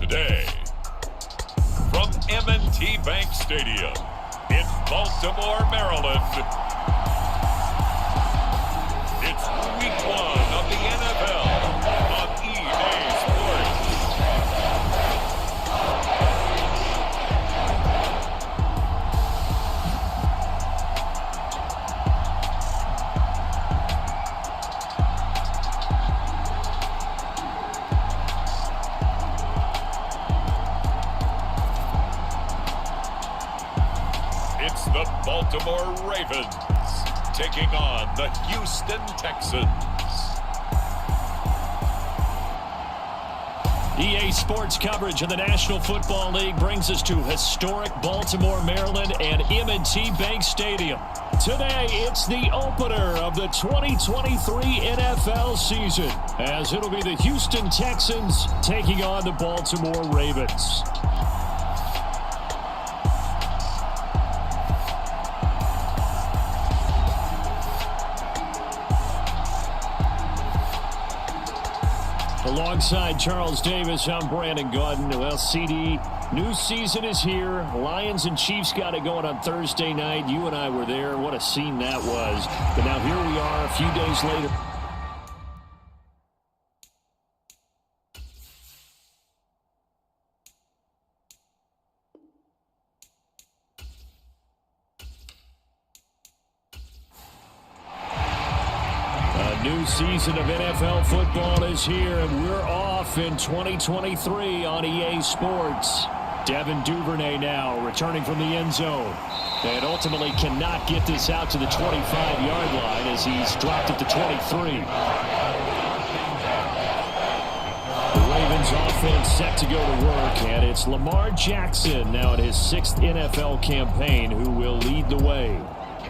today. From M&T Bank Stadium in Baltimore, Maryland, it's Week 1 of the NFL on EA Sports. It's the Baltimore Ravens taking on the Houston Texans. EA Sports coverage of the National Football League brings us to historic Baltimore, Maryland, and M&T Bank Stadium. Today, it's the opener of the 2023 NFL season, as it'll be the Houston Texans taking on the Baltimore Ravens. Alongside Charles Davis, I'm Brandon Gaudin. Well, CD, new season is here. Lions and Chiefs got it going on Thursday night. You and I were there. What a scene that was. But now here we are a few days later. New season of NFL football is here, and we're off in 2023 on EA Sports. Devin Duvernay now returning from the end zone, and ultimately cannot get this out to the 25-yard line as he's dropped at the 23. The Ravens offense set to go to work, and it's Lamar Jackson now in his 6th NFL campaign who will lead the way.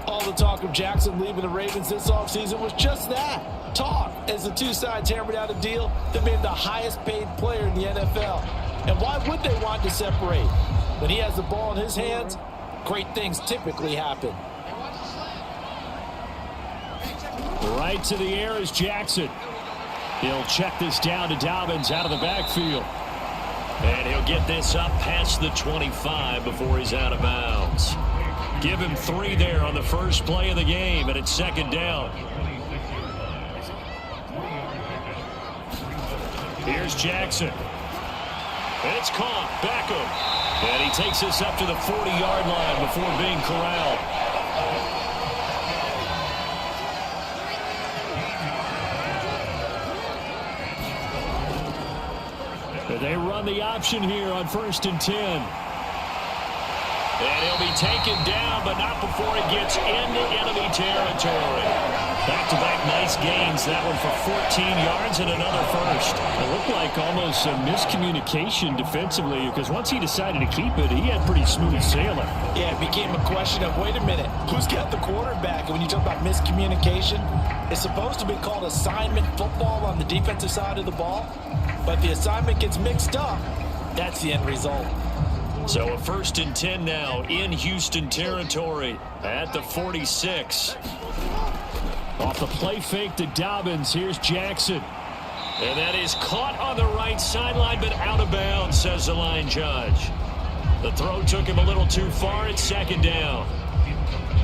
All the talk of Jackson leaving the Ravens this offseason was just that, talk, as the two sides hammered out a deal that made him the highest paid player in the NFL. And why would they want to separate? When he has the ball in his hands, great things typically happen. Right to the air is Jackson. He'll check this down to Dobbins out of the backfield. And he'll get this up past the 25 before he's out of bounds. Give him 3 there on the first play of the game, and it's second down. Here's Jackson. It's caught. Beckham. And he takes this up to the 40-yard line before being corralled. But they run the option here on 1st and 10. And he'll be taken down, but not before it gets into enemy territory. Back-to-back nice gains. That one for 14 yards and another first. It looked like almost a miscommunication defensively, because once he decided to keep it, he had pretty smooth sailing. Yeah, it became a question of, wait a minute, who's got the quarterback? And when you talk about miscommunication, it's supposed to be called assignment football on the defensive side of the ball. But if the assignment gets mixed up, that's the end result. So a 1st and 10 now in Houston territory at the 46. Off the play fake to Dobbins, here's Jackson. And that is caught on the right sideline, but out of bounds, says the line judge. The throw took him a little too far. It's second down.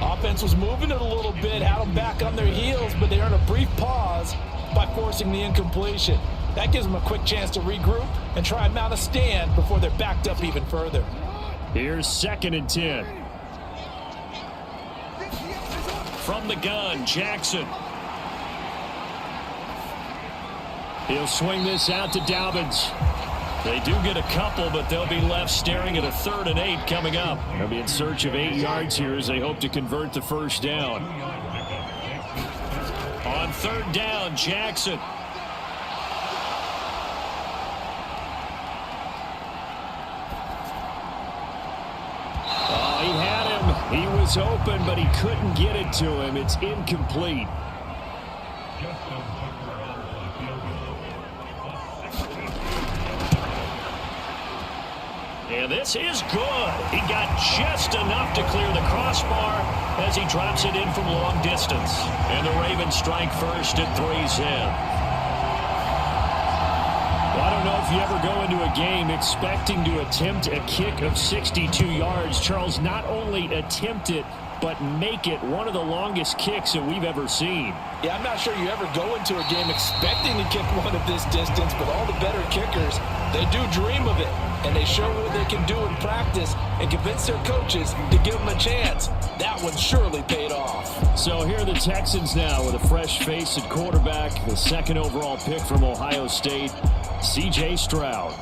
Offense was moving it a little bit, had them back on their heels, but they earned a brief pause by forcing the incompletion. That gives them a quick chance to regroup and try and mount a stand before they're backed up even further. Here's 2nd and 10. From the gun, Jackson. He'll swing this out to Dobbins. They do get a couple, but they'll be left staring at a 3rd and 8 coming up. They'll be in search of 8 yards here as they hope to convert the first down. On 3rd down, Jackson. He was open, but he couldn't get it to him. It's incomplete. And this is good. He got just enough to clear the crossbar as he drops it in from long distance. And the Ravens strike first at 3's in. Well, I don't know if you ever go into a game expecting to attempt a kick of 62 yards, Charles, not only attempt it, but make it one of the longest kicks that we've ever seen. Yeah, I'm not sure you ever go into a game expecting to kick one of this distance, but all the better kickers, they do dream of it, and they show what they can do in practice and convince their coaches to give them a chance. That one surely paid off. So here are the Texans now with a fresh face at quarterback, the second overall pick from Ohio State, C.J. Stroud.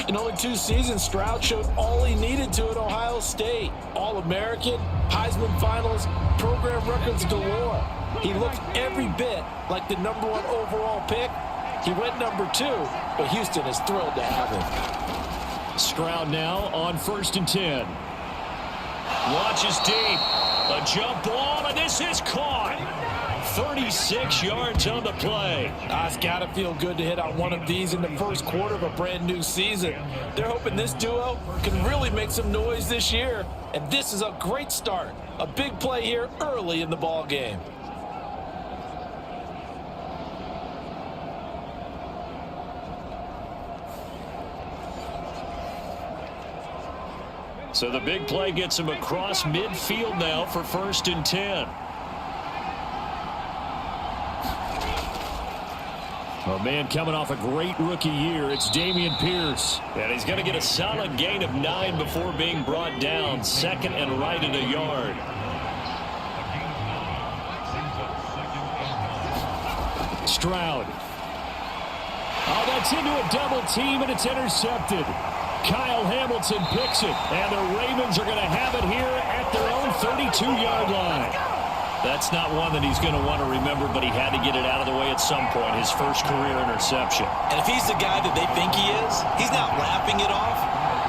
In only 2 seasons, Stroud showed all he needed to at Ohio State. All-American, Heisman Finals, program records galore. He looked every bit like the #1 overall pick. He went #2, but Houston is thrilled to have him. Stroud now on 1st and 10. Launches deep. A jump ball, and this is caught. 36 yards on the play. It's got to feel good to hit on one of these in the first quarter of a brand new season. They're hoping this duo can really make some noise this year. And this is a great start. A big play here early in the ball game. So the big play gets him across midfield now for 1st and 10. A man coming off a great rookie year, it's Dameon Pierce. And he's going to get a solid gain of 9 before being brought down. 2nd and right at a yard. Stroud. Oh, that's into a double team, and it's intercepted. Kyle Hamilton picks it, and the Ravens are going to have it here at their own 32-yard line. That's not one that he's going to want to remember, but he had to get it out of the way at some point, his first career interception. And if he's the guy that they think he is, he's not laughing it off,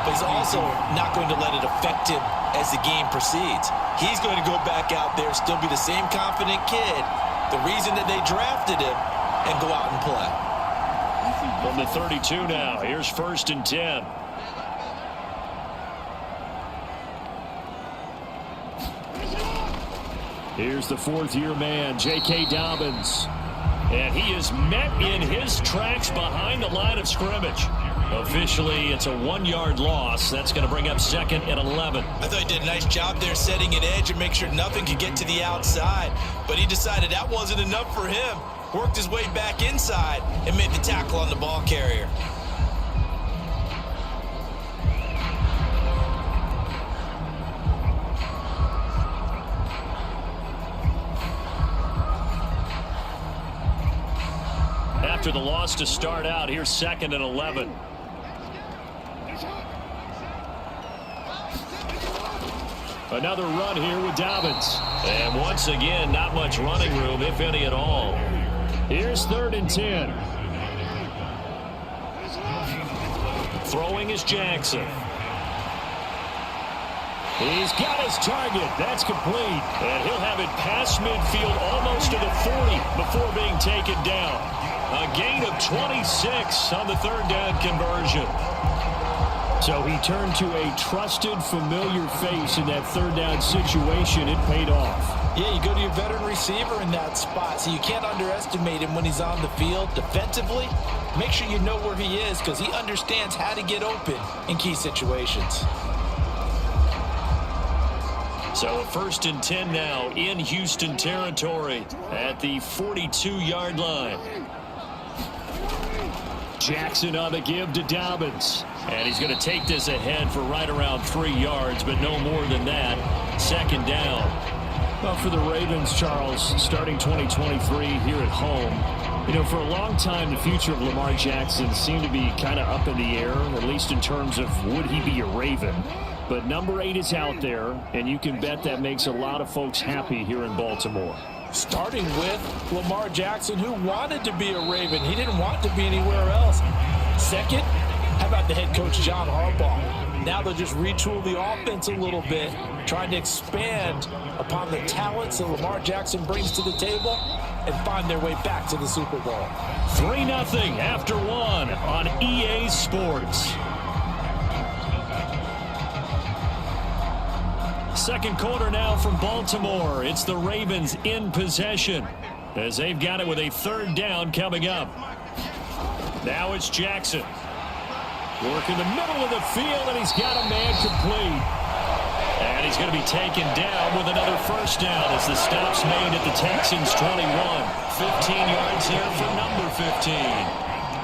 but he's also not going to let it affect him as the game proceeds. He's going to go back out there, still be the same confident kid, the reason that they drafted him, and go out and play. From the 32 now, here's 1st and 10. Here's the 4th-year man, J.K. Dobbins. And he is met in his tracks behind the line of scrimmage. Officially, it's a 1-yard loss. That's going to bring up 2nd and 11. I thought he did a nice job there setting an edge and make sure nothing could get to the outside. But he decided that wasn't enough for him. Worked his way back inside and made the tackle on the ball carrier. After the loss to start out, here's 2nd and 11. Another run here with Dobbins. And once again, not much running room, if any at all. Here's 3rd and 10. Throwing is Jackson. He's got his target. That's complete. And he'll have it past midfield almost to the 40 before being taken down. A gain of 26 on the 3rd down conversion. So he turned to a trusted, familiar face in that 3rd down situation. It paid off. Yeah, you go to your veteran receiver in that spot, so you can't underestimate him when he's on the field. Defensively, make sure you know where he is because he understands how to get open in key situations. So 1st and 10 now in Houston territory at the 42-yard line. Jackson on the give to Dobbins. And he's going to take this ahead for right around 3 yards, but no more than that. 2nd down. Well, for the Ravens, Charles, starting 2023 here at home, you know, for a long time, the future of Lamar Jackson seemed to be kind of up in the air, at least in terms of would he be a Raven. But number 8 is out there, and you can bet that makes a lot of folks happy here in Baltimore. Starting with Lamar Jackson, who wanted to be a Raven. He didn't want to be anywhere else. Second, how about the head coach, John Harbaugh? Now they'll just retool the offense a little bit, trying to expand upon the talents that Lamar Jackson brings to the table and find their way back to the Super Bowl. 3-0 after 1 on EA Sports. Second quarter now from Baltimore. It's the Ravens in possession as they've got it with a 3rd down coming up. Now it's Jackson. Working the middle of the field, and he's got a man complete. And he's going to be taken down with another first down as the stop's made at the Texans 21. 15 yards here for number 15.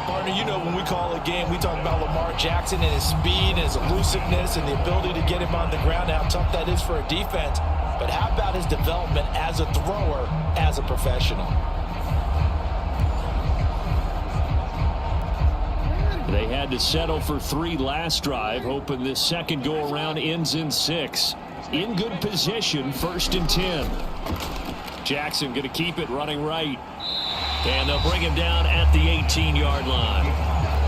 Partner, you know when we call a game, we talk about Lamar Jackson and his speed and his elusiveness and the ability to get him on the ground and how tough that is for a defense. But how about his development as a thrower, as a professional? They had to settle for 3 last drive, hoping this second go-around ends in 6. In good position, 1st and 10. Jackson going to keep it running right. And they'll bring him down at the 18-yard line.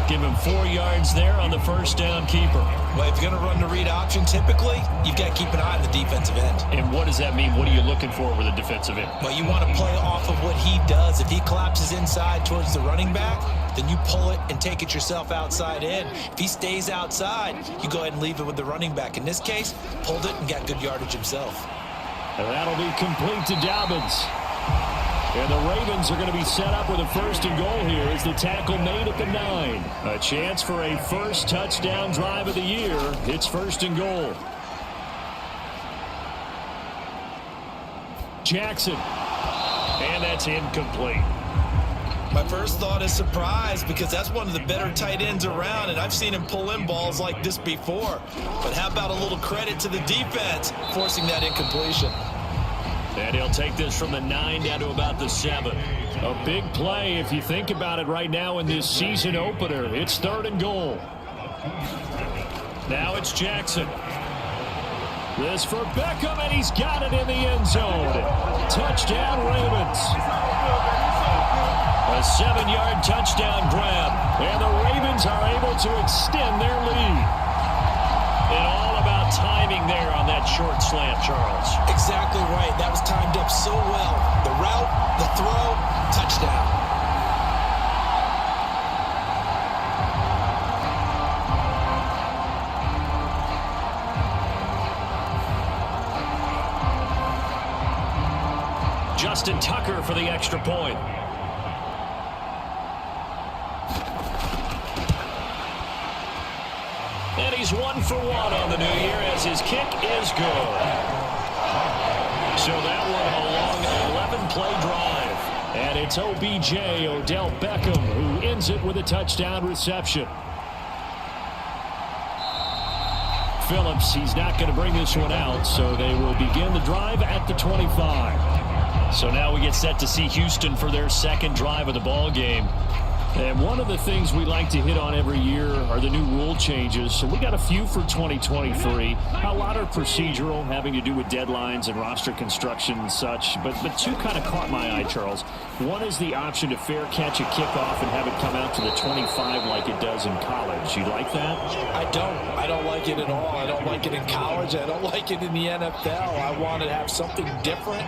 Give him 4 yards there on the first down keeper. Well, if you're going to run the read option, typically, you've got to keep an eye on the defensive end. And what does that mean? What are you looking for with a defensive end? Well, you want to play off of what he does. If he collapses inside towards the running back, then you pull it and take it yourself outside in. If he stays outside, you go ahead and leave it with the running back. In this case, pulled it and got good yardage himself. And that'll be complete to Dobbins. And the Ravens are going to be set up with a 1st and goal here as the tackle made at the 9. A chance for a first touchdown drive of the year. It's 1st and goal. Jackson. And that's incomplete. My first thought is surprise because that's one of the better tight ends around, and I've seen him pull in balls like this before. But how about a little credit to the defense forcing that incompletion? And he'll take this from the 9 down to about the 7. A big play if you think about it right now in this season opener. It's 3rd and goal. Now it's Jackson. This for Beckham, and he's got it in the end zone. Touchdown, Ravens. A 7-yard touchdown grab. And the Ravens are able to extend their lead. And all about timing there on that short slant, Charles. Exactly right. That was timed up so well. The route, the throw, touchdown. Justin Tucker for the extra point. And he's 1 for 1 on the new year as his kick is good. So that one a long 11-play drive. And it's OBJ, Odell Beckham, who ends it with a touchdown reception. Phillips, he's not going to bring this one out, so they will begin the drive at the 25. So now we get set to see Houston for their second drive of the ball game. And one of the things we like to hit on every year are the new rule changes. So we got a few for 2023. A lot are procedural, having to do with deadlines and roster construction and such. But 2 kind of caught my eye, Charles. One is the option to fair catch a kickoff and have it come out to the 25 like it does in college. You like that? I don't like it at all. I don't like it in college. I don't like it in the NFL. I wanted to have something different.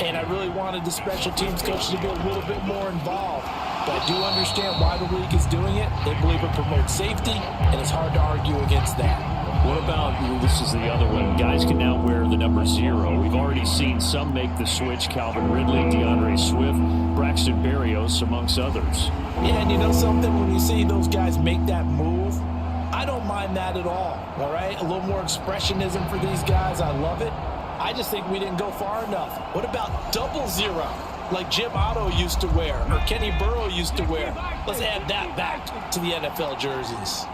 And I really wanted the special teams coaches to be a little bit more involved. But I do understand why the league is doing it. They believe it promotes safety, and it's hard to argue against that. What about, this is the other one, guys can now wear the number 0. We've already seen some make the switch, Calvin Ridley, DeAndre Swift, Braxton Berrios, amongst others. Yeah, and you know something? When you see those guys make that move, I don't mind that at all right? A little more expressionism for these guys. I love it. I just think we didn't go far enough. What about 00? Like Jim Otto used to wear, or Kenny Burrow used to wear. Let's add that back to the NFL jerseys.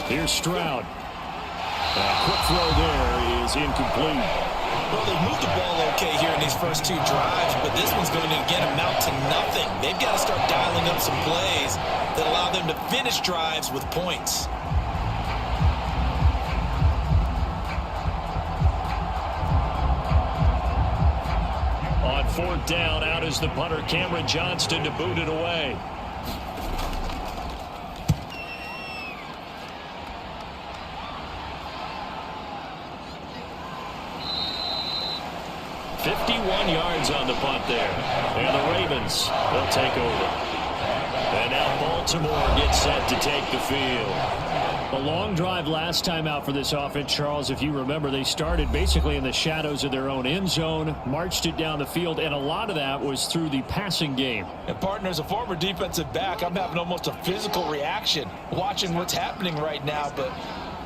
Here's Stroud. A quick throw there is incomplete. Well, they've moved the ball okay here in these first 2 drives, but this one's going to again amount to nothing. They've got to start dialing up some plays that allow them to finish drives with points. On 4th down, out is the punter, Cameron Johnston, to boot it away. .51 yards on the punt there. And the Ravens will take over. And now Baltimore gets set to take the field. A long drive last time out for this offense, Charles. If you remember, they started basically in the shadows of their own end zone, marched it down the field, and a lot of that was through the passing game. And partner, as a former defensive back, I'm having almost a physical reaction watching what's happening right now. But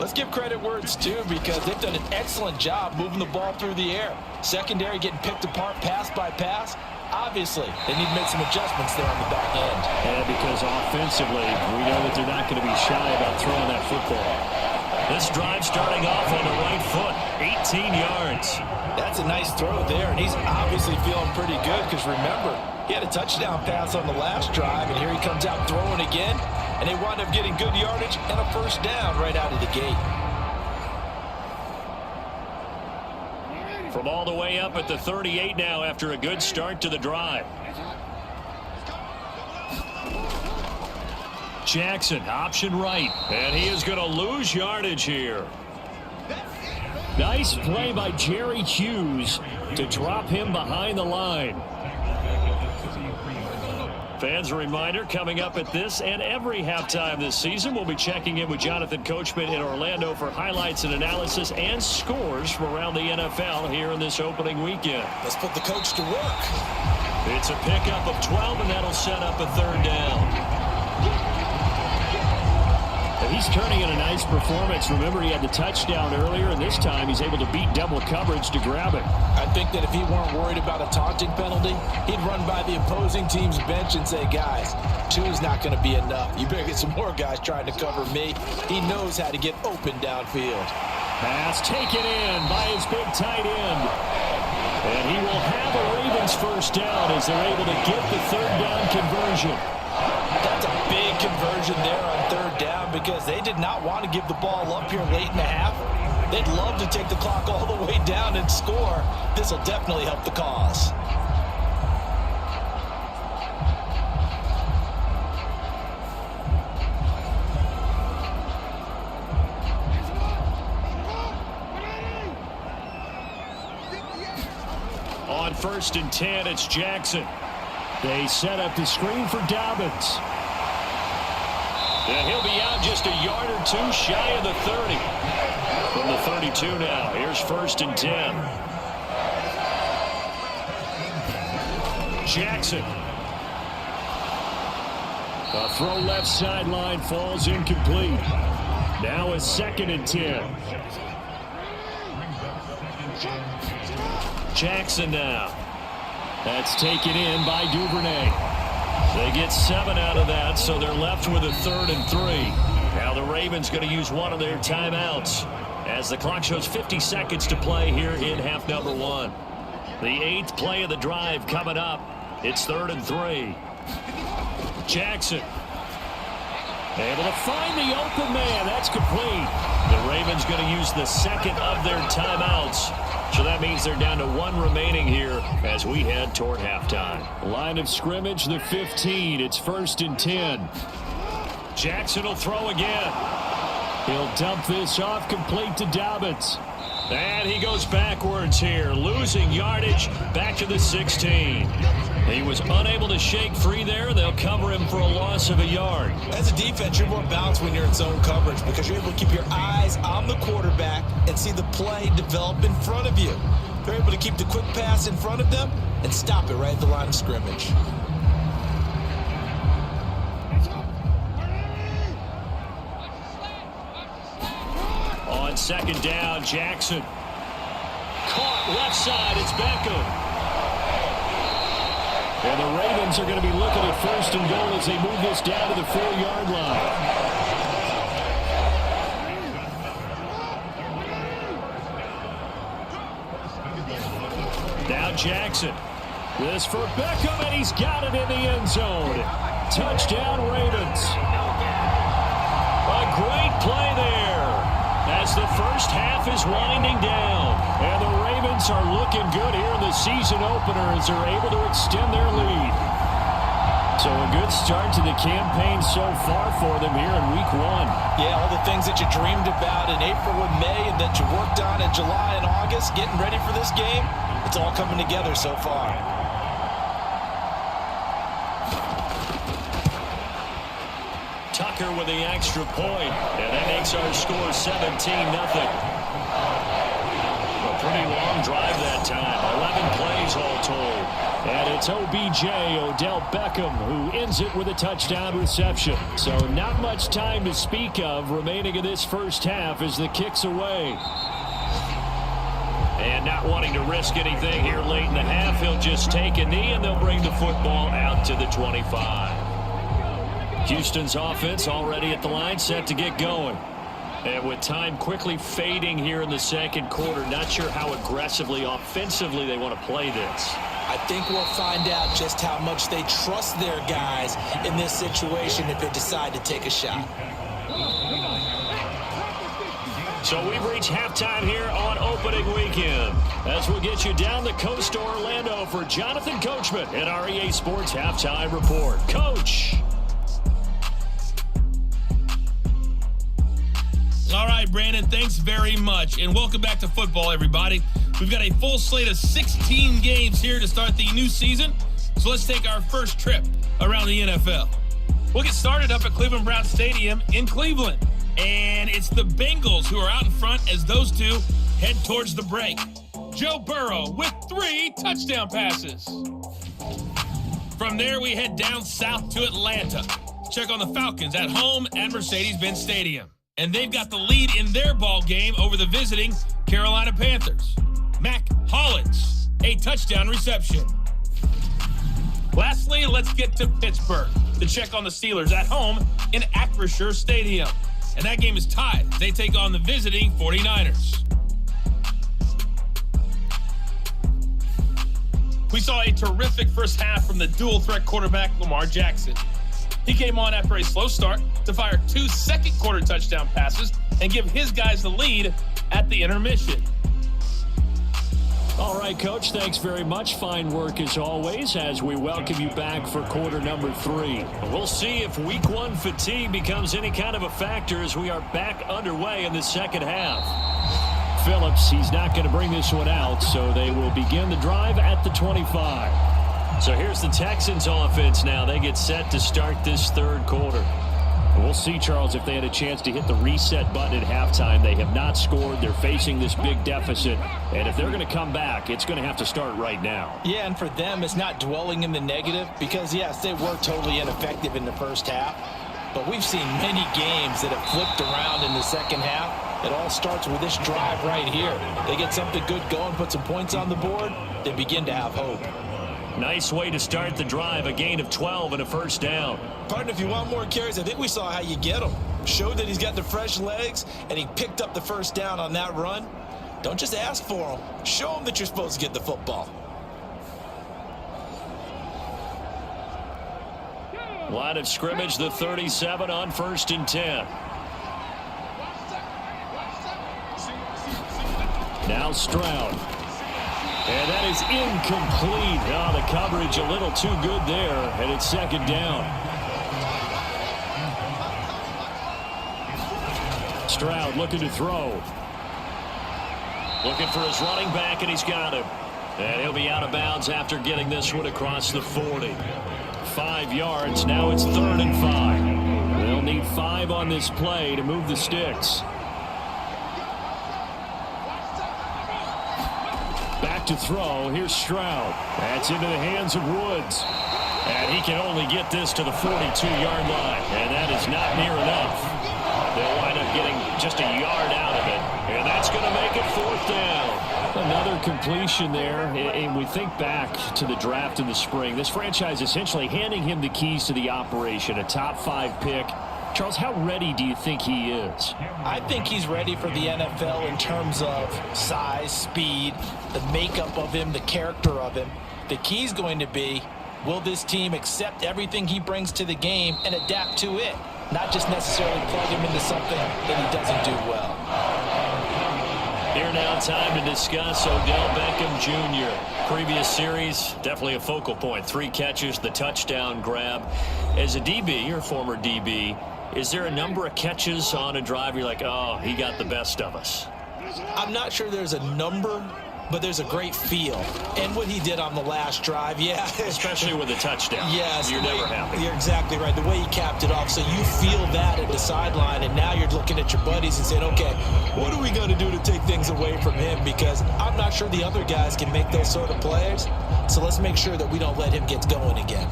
let's give credit where it's due, because they've done an excellent job moving the ball through the air. Secondary getting picked apart pass by pass. Obviously, they need to make some adjustments there on the back end. And because offensively, we know that they're not going to be shy about throwing that football. This drive starting off on the right foot, 18 yards. That's a nice throw there, and he's obviously feeling pretty good because, remember, he had a touchdown pass on the last drive, and here he comes out throwing again, and they wind up getting good yardage and a first down right out of the gate. From all the way up at the 38 now after a good start to the drive. Jackson, option right, and he is going to lose yardage here. Nice play by Jerry Hughes to drop him behind the line. Fans, a reminder, coming up at this and every halftime this season, we'll be checking in with Jonathan Coachman in Orlando for highlights and analysis and scores from around the NFL here in this opening weekend. Let's put the coach to work. It's a pickup of 12, and that'll set up a third down. He's turning in a nice performance. Remember, he had the touchdown earlier, and this time he's able to beat double coverage to grab it. I think that if he weren't worried about a taunting penalty, he'd run by the opposing team's bench and say, guys, 2 is not going to be enough. You better get some more guys trying to cover me. He knows how to get open downfield. Pass taken in by his big tight end. And he will have a Ravens first down as they're able to get the third down conversion. That's a big conversion there on third down, because they did not want to give the ball up here late in the half. They'd love to take the clock all the way down and score. This will definitely help the cause. On 1st and 10, it's Jackson. They set up the screen for Dobbins. And he'll be out just a yard or 2 shy of the 30. From the 32 now, here's 1st and 10. Jackson. A throw left sideline falls incomplete. Now a 2nd and 10. Jackson now. That's taken in by Duvernay. They get 7 out of that, so they're left with a 3rd and 3. Now the Ravens going to use one of their timeouts as the clock shows 50 seconds to play here in half number 1. The 8th play of the drive coming up. It's 3rd and 3. Jackson able to find the open man. That's complete. The Ravens going to use the 2nd of their timeouts. So that means they're down to 1 remaining here as we head toward halftime. Line of scrimmage, the 15. It's 1st and 10. Jackson will throw again. He'll dump this off complete to Dobbins. And he goes backwards here, losing yardage back to the 16. He was unable to shake free there. They'll cover him for a loss of a yard. As a defense, you're more balanced when you're in zone coverage, because you're able to keep your eyes on the quarterback and see the play develop in front of you. You're able to keep the quick pass in front of them and stop it right at the line of scrimmage. On 2nd down, Jackson. Caught left side, it's Beckham. And the Ravens are going to be looking at 1st and goal as they move this down to the 4-yard line. Now Jackson. This for Beckham, and he's got it in the end zone. Touchdown, Ravens. A great play there as the first half is winding down. And the Ravens are looking good here in the season opener as they're able to extend their lead. So a good start to the campaign so far for them here in week 1. Yeah, all the things that you dreamed about in April and May and that you worked on in July and August, getting ready for this game, it's all coming together so far. Tucker with the extra point, and that makes our score 17-0. A pretty long drive that time, 11 plays all told. And it's OBJ, Odell Beckham, who ends it with a touchdown reception. So not much time to speak of remaining in this first half as the kick's away. And not wanting to risk anything here late in the half, he'll just take a knee and they'll bring the football out to the 25. Houston's offense already at the line, set to get going. And with time quickly fading here in the second quarter, not sure how aggressively, offensively they want to play this. I think we'll find out just how much they trust their guys in this situation if they decide to take a shot. So we've reached halftime here on opening weekend. As we'll get you down the coast to Orlando for Jonathan Coachman at our EA Sports Halftime Report. Coach. All right, Brandon, thanks very much. And welcome back to football, everybody. We've got a full slate of 16 games here to start the new season. So let's take our first trip around the NFL. We'll get started up at Cleveland Browns Stadium in Cleveland. And it's the Bengals who are out in front as those two head towards the break. Joe Burrow with 3 touchdown passes. From there, we head down south to Atlanta. Check on the Falcons at home at Mercedes-Benz Stadium. And they've got the lead in their ball game over the visiting Carolina Panthers. Mac Hollins, a touchdown reception. Lastly, let's get to Pittsburgh to check on the Steelers at home in Acrisure Stadium. And that game is tied. They take on the visiting 49ers. We saw a terrific first half from the dual-threat quarterback Lamar Jackson. He came on after a slow start to fire 2 second-quarter touchdown passes and give his guys the lead at the intermission. All right, Coach, thanks very much. Fine work as always as we welcome you back for quarter number 3. We'll see if week 1 fatigue becomes any kind of a factor as we are back underway in the second half. Phillips, he's not going to bring this one out, so they will begin the drive at the 25. So here's the Texans offense now. They get set to start this third quarter. We'll see, Charles, if they had a chance to hit the reset button at halftime. They have not scored. They're facing this big deficit. And if they're going to come back, it's going to have to start right now. Yeah, and for them, it's not dwelling in the negative because, yes, they were totally ineffective in the first half. But we've seen many games that have flipped around in the second half. It all starts with this drive right here. They get something good going, put some points on the board, they begin to have hope. Nice way to start the drive, a gain of 12 and a first down. Partner, if you want more carries, I think we saw how you get him. Showed that he's got the fresh legs, and he picked up the first down on that run. Don't just ask for him. Show him that you're supposed to get the football. Line of scrimmage, the 37 on 1st and 10. Now Stroud. And that is incomplete. Oh, the coverage a little too good there, and it's second down. Stroud looking to throw. Looking for his running back, and he's got him. And he'll be out of bounds after getting this one across the 40. 5 yards. Now it's 3rd and 5. They'll need 5 on this play to move the sticks. Back to throw. Here's Stroud. That's into the hands of Woods. And he can only get this to the 42-yard line. And that is not near enough. They'll wind up getting just a yard out of it. And that's going to make it 4th down. Another completion there. And we think back to the draft in the spring. This franchise essentially handing him the keys to the operation. A top 5 pick. Charles, how ready do you think he is? I think he's ready for the NFL in terms of size, speed, the makeup of him, the character of him. The key's going to be, will this team accept everything he brings to the game and adapt to it? Not just necessarily plug him into something that he doesn't do well. Here now, time to discuss Odell Beckham Jr. Previous series, definitely a focal point. 3 catches, the touchdown grab. As a DB, you're a former DB, is there a number of catches on a drive you're like, oh, he got the best of us? I'm not sure there's a number, but there's a great feel. And what he did on the last drive, yeah. Especially with a touchdown. Yes. You're never happy. You're exactly right. The way he capped it off. So you feel that at the sideline, and now you're looking at your buddies and saying, okay, what are we going to do to take things away from him? Because I'm not sure the other guys can make those sort of plays. So let's make sure that we don't let him get going again.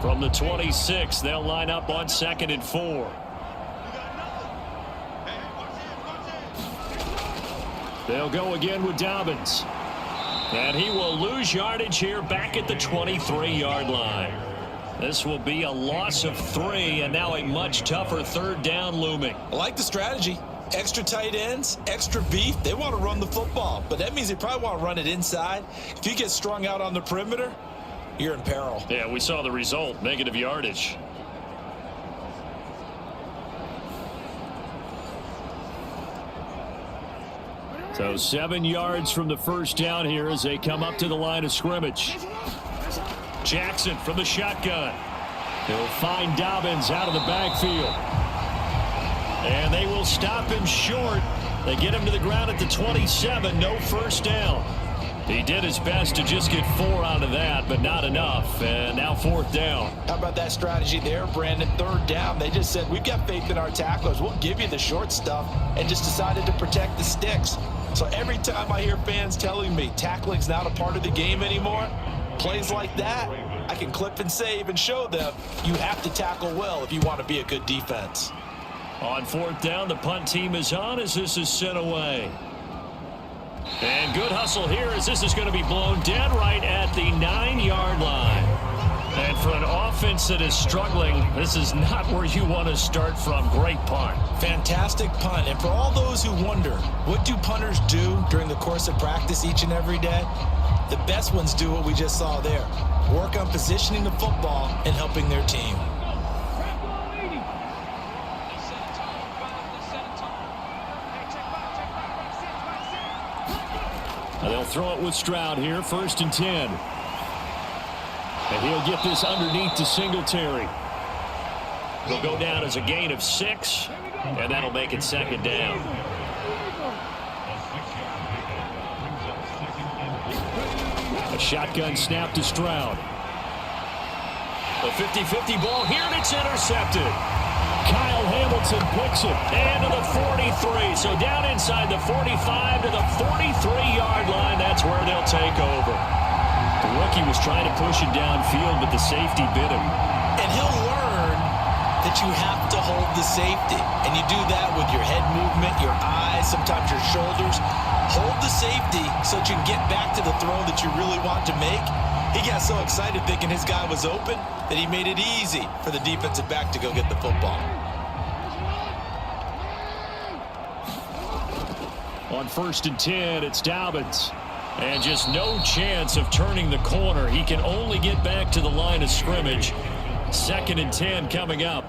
From the 26, they'll line up on 2nd and 4. They'll go again with Dobbins. And he will lose yardage here back at the 23-yard line. This will be a loss of 3, and now a much tougher 3rd down looming. I like the strategy. Extra tight ends, extra beef. They want to run the football, but that means they probably want to run it inside. If you get strung out on the perimeter, you're in peril. Yeah, we saw the result, negative yardage. So 7 yards from the first down here as they come up to the line of scrimmage. Jackson from the shotgun. He'll find Dobbins out of the backfield. And they will stop him short. They get him to the ground at the 27. No first down. He did his best to just get 4 out of that, but not enough. And now 4th down. How about that strategy there, Brandon? 3rd down. They just said, we've got faith in our tacklers. We'll give you the short stuff, and just decided to protect the sticks. So every time I hear fans telling me tackling's not a part of the game anymore, plays like that, I can clip and save and show them you have to tackle well if you want to be a good defense. On 4th down, the punt team is on as this is sent away. And good hustle here as this is going to be blown dead right at the 9-yard line. And for an offense that is struggling, this is not where you want to start from. Great punt. Fantastic punt. And for all those who wonder, what do punters do during the course of practice each and every day? The best ones do what we just saw there. Work on positioning the football and helping their team. And they'll throw it with Stroud here, 1st and 10. And he'll get this underneath to Singletary. He'll go down as a gain of 6, and that'll make it 2nd down. A shotgun snap to Stroud. A 50-50 ball here, and it's intercepted. Kyle Hamilton picks it, and to the 43. So down inside the 45 to the 43-yard line. That's where they'll take over. The rookie was trying to push it downfield, but the safety bit him. And he'll learn that you have to hold the safety. And you do that with your head movement, your eyes, sometimes your shoulders. Hold the safety so that you can get back to the throw that you really want to make. He got so excited thinking his guy was open that he made it easy for the defensive back to go get the football. On 1st and 10, it's Dobbins. And just no chance of turning the corner. He can only get back to the line of scrimmage. 2nd and 10 coming up.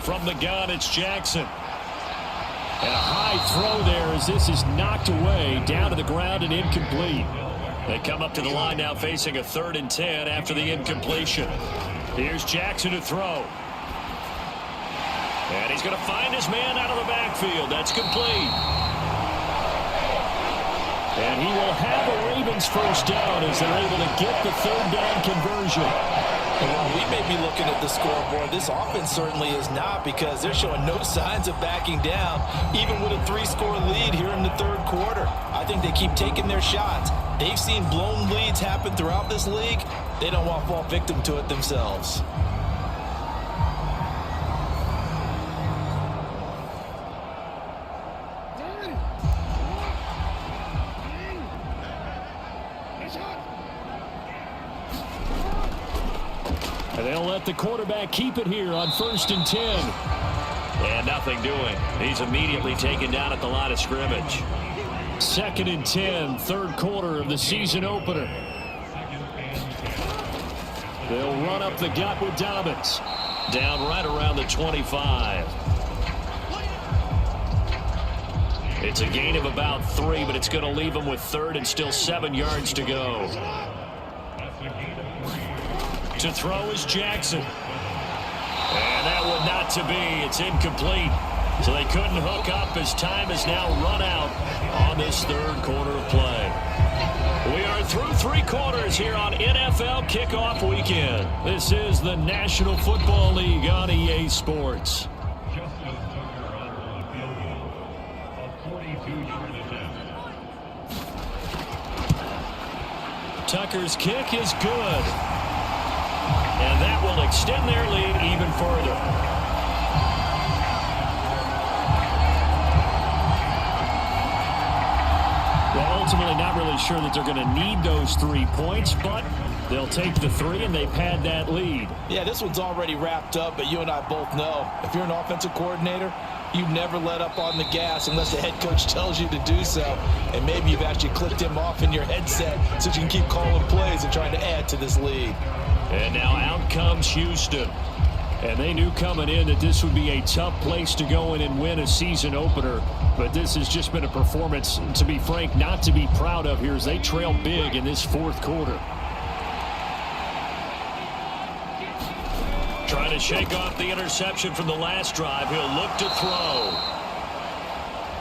From the gun, it's Jackson. And a high throw there as this is knocked away, down to the ground and incomplete. They come up to the line now facing a 3rd and 10 after the incompletion. Here's Jackson to throw. And he's going to find his man out of the backfield. That's complete. And he will have a Ravens first down as they're able to get the 3rd down conversion. Well, we may be looking at the scoreboard. This offense certainly is not, because they're showing no signs of backing down, even with a 3-score lead here in the 3rd quarter. I think they keep taking their shots. They've seen blown leads happen throughout this league. They don't want to fall victim to it themselves. And they'll let the quarterback keep it here on 1st and 10. And nothing doing. He's immediately taken down at the line of scrimmage. 2nd and 10, 3rd quarter of the season opener. They'll run up the gut with Dobbins. Down right around the 25. It's a gain of about 3, but it's going to leave them with 3rd and still 7 yards to go. To throw is Jackson. And that one not to be. It's incomplete. So they couldn't hook up as time has now run out on this third quarter of play. We are through 3 quarters here on NFL Kickoff Weekend. This is the National Football League on EA Sports. Tucker's kick is good. And that will extend their lead even further. Well, ultimately not really sure that they're going to need those 3 points, but they'll take the 3 and they've had that lead. Yeah, this one's already wrapped up, but you and I both know if you're an offensive coordinator, you never let up on the gas unless the head coach tells you to do so. And maybe you've actually clicked him off in your headset so you can keep calling plays and trying to add to this lead. And now out comes Houston. And they knew coming in that this would be a tough place to go in and win a season opener. But this has just been a performance, to be frank, not to be proud of here as they trail big in this fourth quarter. Trying to shake off the interception from the last drive. He'll look to throw.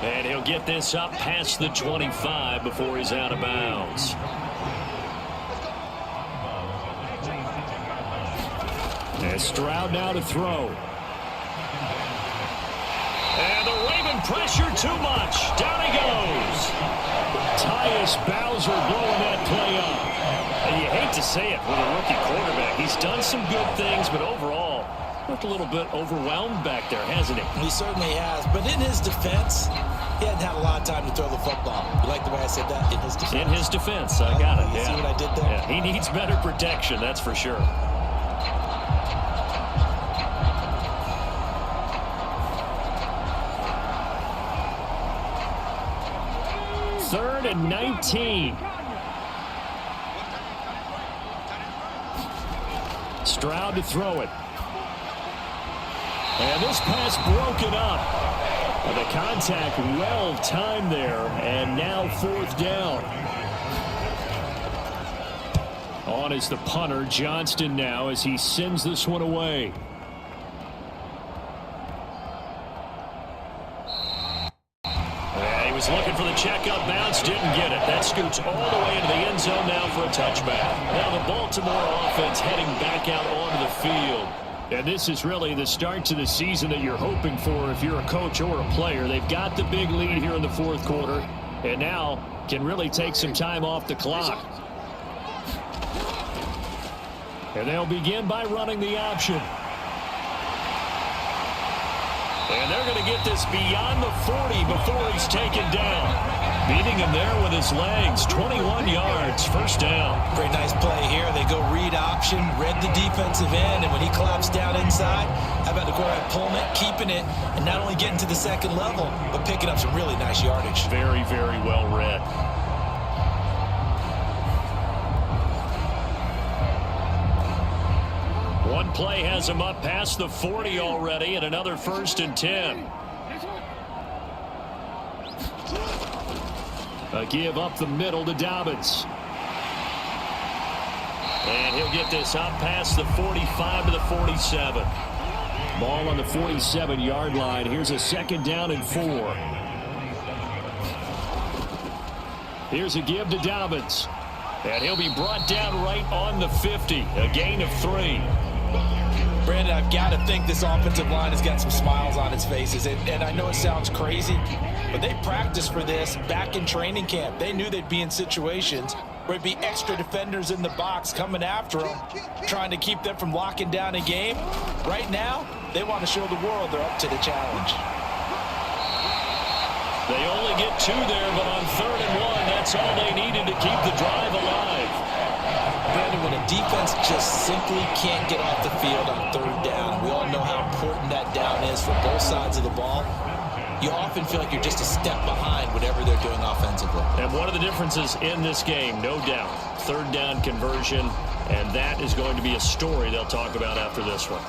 And he'll get this up past the 25 before he's out of bounds. And Stroud now to throw. And the Raven pressure too much. Down he goes. Tyus Bowser blowing that play up. And you hate to say it with a rookie quarterback. He's done some good things, but overall, looked a little bit overwhelmed back there, hasn't he? He certainly has. But in his defense, he hadn't had a lot of time to throw the football. You like the way I said that? In his defense. In his defense. I got it. You see what I did there? Yeah, he needs better protection, that's for sure. Third and 19. Stroud to throw it. And this pass broken up. The contact well timed there. And now fourth down. On is the punter, Johnston now, as he sends this one away. Looking for the checkup bounce, didn't get it. That scoots all the way into the end zone now for a touchback. Now the Baltimore offense heading back out onto the field. And this is really the start to the season that you're hoping for if you're a coach or a player. They've got the big lead here in the fourth quarter and now can really take some time off the clock. And they'll begin by running the option. And they're going to get this beyond the 40 before he's taken down. Beating him there with his legs. 21 yards, first down. Great nice play here. They go read option, read the defensive end, and when he claps down inside, how about the quarterback pulling it, keeping it, and not only getting to the second level, but picking up some really nice yardage. Very, very well read. One play has him up past the 40 already, and another 1st and 10. A give up the middle to Dobbins. And he'll get this up past the 45 to the 47. Ball on the 47-yard line. Here's a 2nd down and 4. Here's a give to Dobbins. And he'll be brought down right on the 50. A gain of 3. Brandon, I've got to think this offensive line has got some smiles on its faces. And I know it sounds crazy, but they practiced for this back in training camp. They knew they'd be in situations where it'd be extra defenders in the box coming after them, trying to keep them from locking down a game. Right now, they want to show the world they're up to the challenge. They only get 2 there, but on 3rd and 1, that's all they needed to keep the drive alive. Brandon, when a defense just simply can't get off the field on 3rd down, we all know how important that down is for both sides of the ball. You often feel like you're just a step behind whatever they're doing offensively. And one of the differences in this game, no doubt, 3rd down conversion, and that is going to be a story they'll talk about after this one.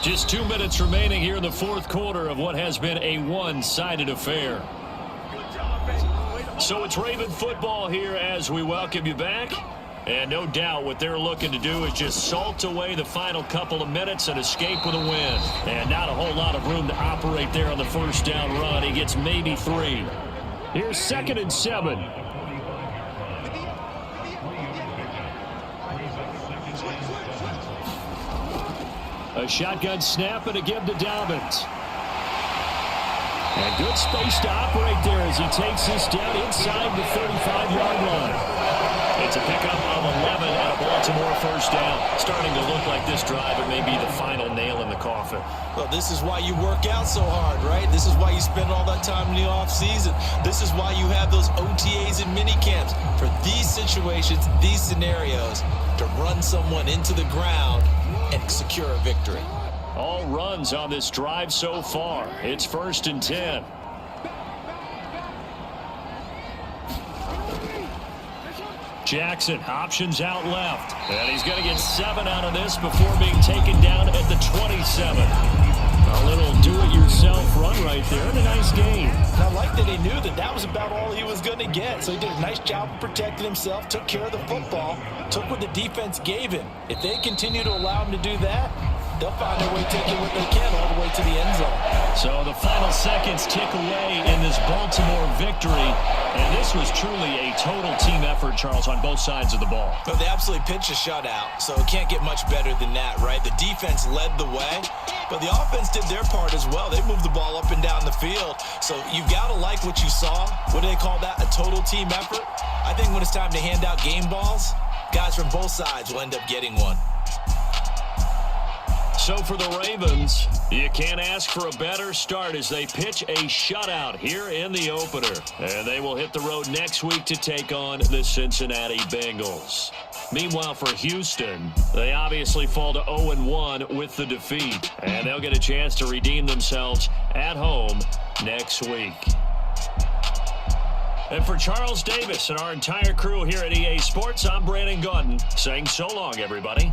Just 2 minutes remaining here in the fourth quarter of what has been a one-sided affair. So it's Raven football here as we welcome you back. And no doubt what they're looking to do is just salt away the final couple of minutes and escape with a win. And not a whole lot of room to operate there on the first down run. He gets maybe 3. Here's 2nd and 7. A shotgun snap and a give to Dobbins. And good space to operate there as he takes this down inside the 35-yard line. It's a pickup of 11 and a Baltimore first down. Starting to look like this drive, it may be the final nail in the coffin. Well, this is why you work out so hard, right? This is why you spend all that time in the offseason. This is why you have those OTAs and mini camps. For these situations, these scenarios, to run someone into the ground and secure a victory. All runs on this drive so far. It's 1st and 10. Jackson options out left. And he's going to get 7 out of this before being taken down at the 27. A little do-it-yourself run right there and a nice gain. And I like that he knew that that was about all he was going to get. So he did a nice job of protecting himself, took care of the football, took what the defense gave him. If they continue to allow him to do that, they'll find their way taking what they can all the way to the end zone. So the final seconds tick away in this Baltimore victory. And this was truly a total team effort, Charles, on both sides of the ball. But they absolutely pitched a shutout, so it can't get much better than that, right? The defense led the way, but the offense did their part as well. They moved the ball up and down the field. So you've got to like what you saw. What do they call that? A total team effort? I think when it's time to hand out game balls, guys from both sides will end up getting one. So for the Ravens, you can't ask for a better start as they pitch a shutout here in the opener. And they will hit the road next week to take on the Cincinnati Bengals. Meanwhile, for Houston, they obviously fall to 0-1 with the defeat. And they'll get a chance to redeem themselves at home next week. And for Charles Davis and our entire crew here at EA Sports, I'm Brandon Gaudin saying so long, everybody.